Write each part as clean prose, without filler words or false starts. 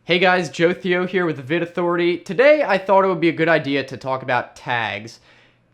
Hey guys, Joe Theo here with the Vid Authority. Today I thought it would be a good idea to talk about tags.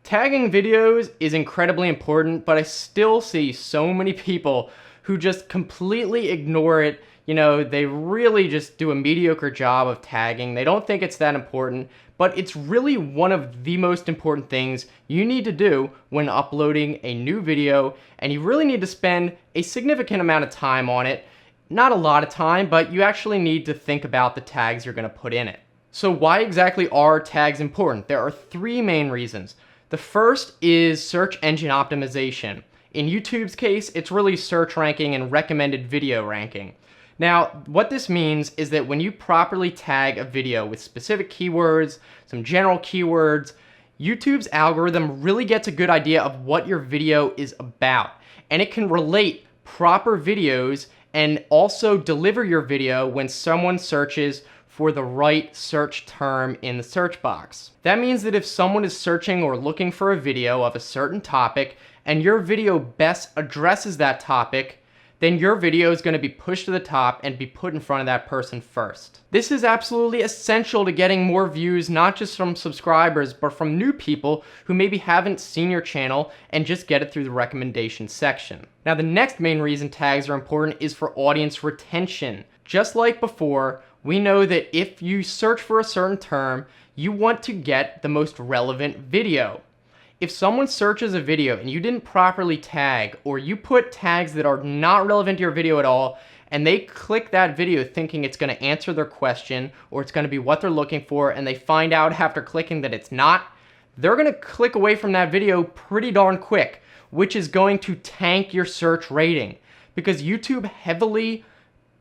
Tagging videos is incredibly important, but I still see so many people who just completely ignore it. They really just do a mediocre job of tagging. They don't think it's that important, but it's really one of the most important things you need to do when uploading a new video, and you really need to spend a significant amount of time on it. Not a lot of time, but you actually need to think about the tags you're going to put in it. So why exactly are tags important? There are three main reasons. The first is search engine optimization. In YouTube's case, it's really search ranking and recommended video ranking. Now, what this means is that when you properly tag a video with specific keywords, some general keywords, YouTube's algorithm really gets a good idea of what your video is about, and it can relate proper videos and also deliver your video when someone searches for the right search term in the search box. That means that if someone is searching or looking for a video of a certain topic and your video best addresses that topic, then your video is going to be pushed to the top and be put in front of that person first. This is absolutely essential to getting more views, not just from subscribers, but from new people who maybe haven't seen your channel and just get it through the recommendation section. Now, the next main reason tags are important is for audience retention. Just like before, we know that if you search for a certain term, you want to get the most relevant video. If someone searches a video and you didn't properly tag, or you put tags that are not relevant to your video at all, and they click that video thinking it's going to answer their question or it's going to be what they're looking for, and they find out after clicking that it's not, they're going to click away from that video pretty darn quick, which is going to tank your search rating, because YouTube heavily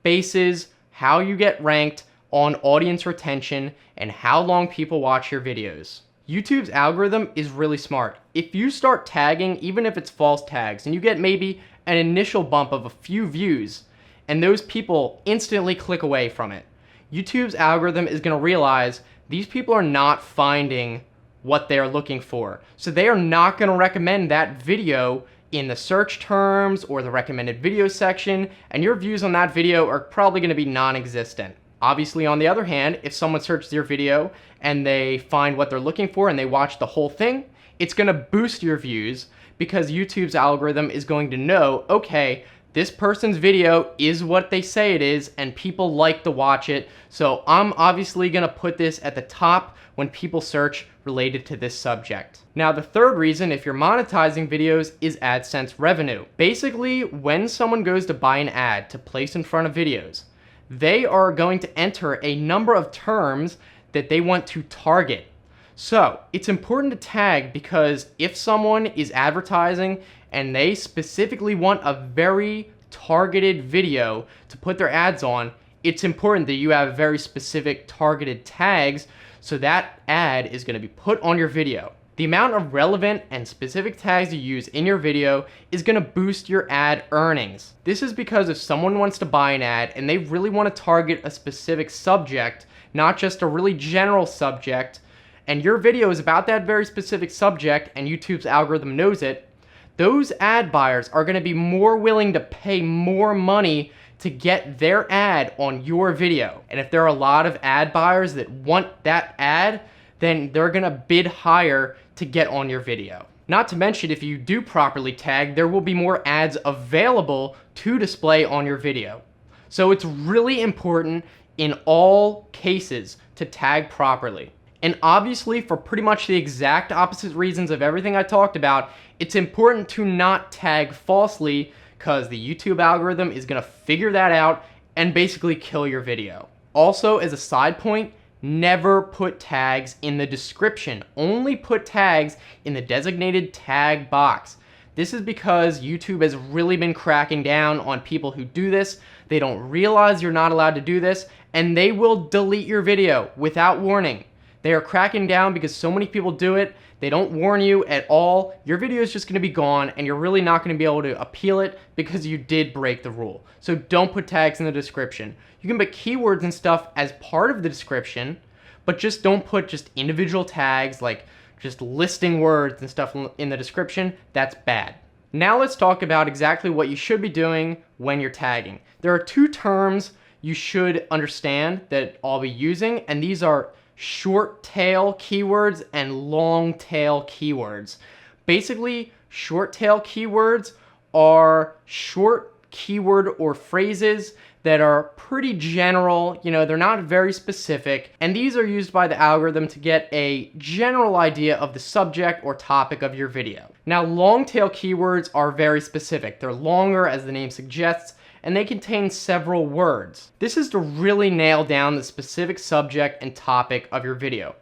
bases how you get ranked on audience retention and how long people watch your videos. YouTube's algorithm is really smart. If you start tagging, even if it's false tags, and you get maybe an initial bump of a few views, and those people instantly click away from it, YouTube's algorithm is going to realize these people are not finding what they're looking for. So they are not going to recommend that video in the search terms or the recommended video section, and your views on that video are probably going to be non-existent. Obviously, on the other hand, if someone searches your video and they find what they're looking for and they watch the whole thing, it's going to boost your views, because YouTube's algorithm is going to know, okay, this person's video is what they say it is and people like to watch it, so I'm obviously going to put this at the top when people search related to this subject. Now, the third reason, if you're monetizing videos, is AdSense revenue. Basically, when someone goes to buy an ad to place in front of videos, they are going to enter a number of terms that they want to target. So it's important to tag, because if someone is advertising and they specifically want a very targeted video to put their ads on, it's important that you have very specific targeted tags so that ad is going to be put on your video. The amount of relevant and specific tags you use in your video is going to boost your ad earnings. This is because if someone wants to buy an ad and they really want to target a specific subject, not just a really general subject, and your video is about that very specific subject and YouTube's algorithm knows it, those ad buyers are going to be more willing to pay more money to get their ad on your video. And if there are a lot of ad buyers that want that ad, then they're going to bid higher to get on your video. Not to mention, if you do properly tag, there will be more ads available to display on your video. So it's really important in all cases to tag properly. And obviously, for pretty much the exact opposite reasons of everything I talked about, it's important to not tag falsely, because the YouTube algorithm is going to figure that out and basically kill your video. Also, as a side point, never put tags in the description. Only put tags in the designated tag box. This is because YouTube has really been cracking down on people who do this. They don't realize you're not allowed to do this, and they will delete your video without warning. They are cracking down because so many people do it. They don't warn you at all. Your video is just going to be gone, and you're really not going to be able to appeal it because you did break the rule. So don't put tags in the description. You can put keywords and stuff as part of the description, but just don't put just individual tags, like just listing words and stuff in the description. That's bad. Now let's talk about exactly what you should be doing when you're tagging. There are two terms you should understand that I'll be using, and these are short tail keywords and long tail keywords. Basically, short tail keywords are short keyword or phrases that are pretty general, they're not very specific, and these are used by the algorithm to get a general idea of the subject or topic of your video. Now, long tail keywords are very specific. They're longer, as the name suggests, and they contain several words. This is to really nail down the specific subject and topic of your video.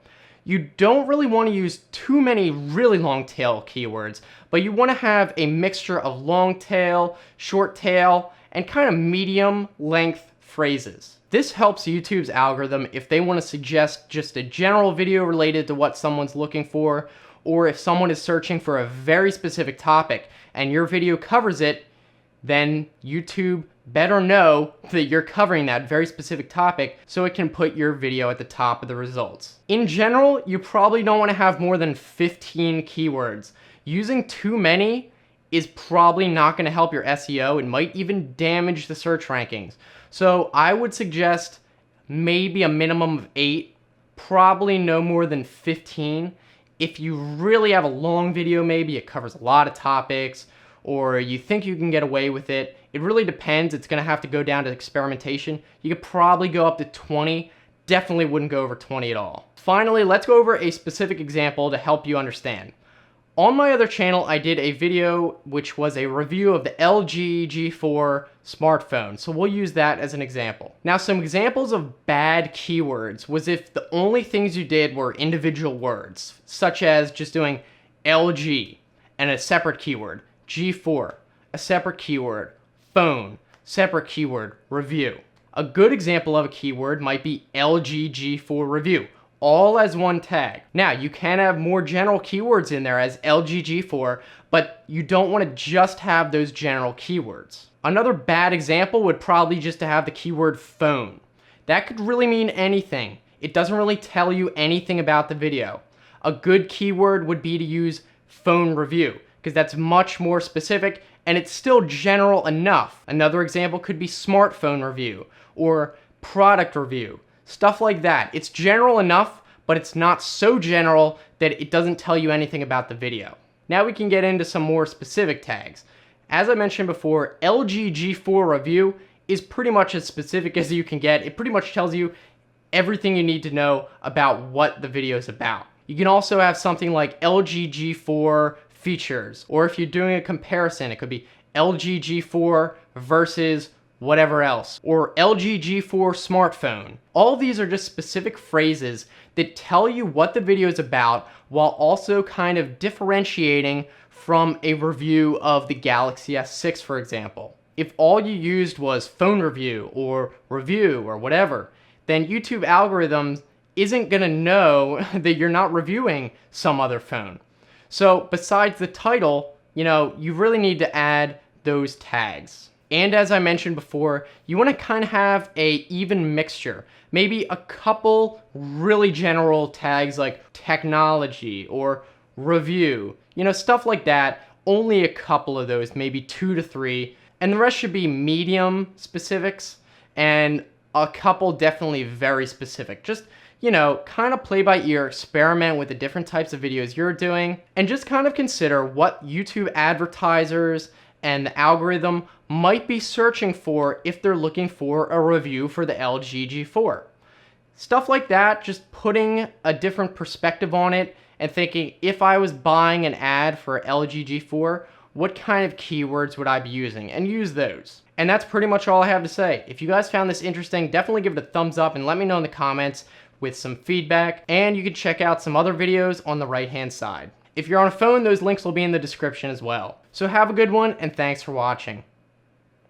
You don't really want to use too many really long tail keywords, but you want to have a mixture of long tail, short tail, and kind of medium length phrases. This helps YouTube's algorithm if they want to suggest just a general video related to what someone's looking for, or if someone is searching for a very specific topic and your video covers it, then YouTube better know that you're covering that very specific topic so it can put your video at the top of the results. In general, you probably don't want to have more than 15 keywords. Using too many is probably not going to help your SEO. It might even damage the search rankings. So I would suggest maybe a minimum of 8, probably no more than 15. If you really have a long video, maybe it covers a lot of topics, or you think you can get away with it. It really depends. It's going to have to go down to experimentation. You could probably go up to 20. Definitely wouldn't go over 20 at all. Finally, let's go over a specific example to help you understand. On my other channel, I did a video which was a review of the LG G4 smartphone, so we'll use that as an example. Now, some examples of bad keywords was if the only things you did were individual words, such as just doing LG and a separate keyword, G4, a separate keyword, phone, separate keyword, review. A good example of a keyword might be LG G4 review, all as one tag. Now, you can have more general keywords in there as LG G4, but you don't want to just have those general keywords. Another bad example would probably just to have the keyword phone. That could really mean anything. It doesn't really tell you anything about the video. A good keyword would be to use phone review, because that's much more specific and it's still general enough. Another example could be smartphone review or product review, stuff like that. It's general enough, but it's not so general that it doesn't tell you anything about the video. Now we can get into some more specific tags. As I mentioned before, LG G4 review is pretty much as specific as you can get. It pretty much tells you everything you need to know about what the video is about. You can also have something like LG G4 features, or if you're doing a comparison, it could be LG G4 versus whatever else, or LG G4 smartphone. All of these are just specific phrases that tell you what the video is about while also kind of differentiating from a review of the Galaxy S6, for example. If all you used was phone review or whatever, then YouTube algorithms isn't gonna know that you're not reviewing some other phone. So besides the title, you really need to add those tags. And as I mentioned before, you want to kind of have a even mixture. Maybe a couple really general tags like technology or review, stuff like that. Only a couple of those, maybe 2 to 3. And the rest should be medium specifics and a couple definitely very specific. Just kind of play by ear, experiment with the different types of videos you're doing, and just kind of consider what YouTube advertisers and the algorithm might be searching for if they're looking for a review for the LG G4. Stuff like that, just putting a different perspective on it and thinking, if I was buying an ad for LG G4, what kind of keywords would I be using? And use those. And that's pretty much all I have to say. If you guys found this interesting, definitely give it a thumbs up and let me know in the comments with some feedback, and you can check out some other videos on the right hand side. If you're on a phone, those links will be in the description as well. So have a good one, and thanks for watching.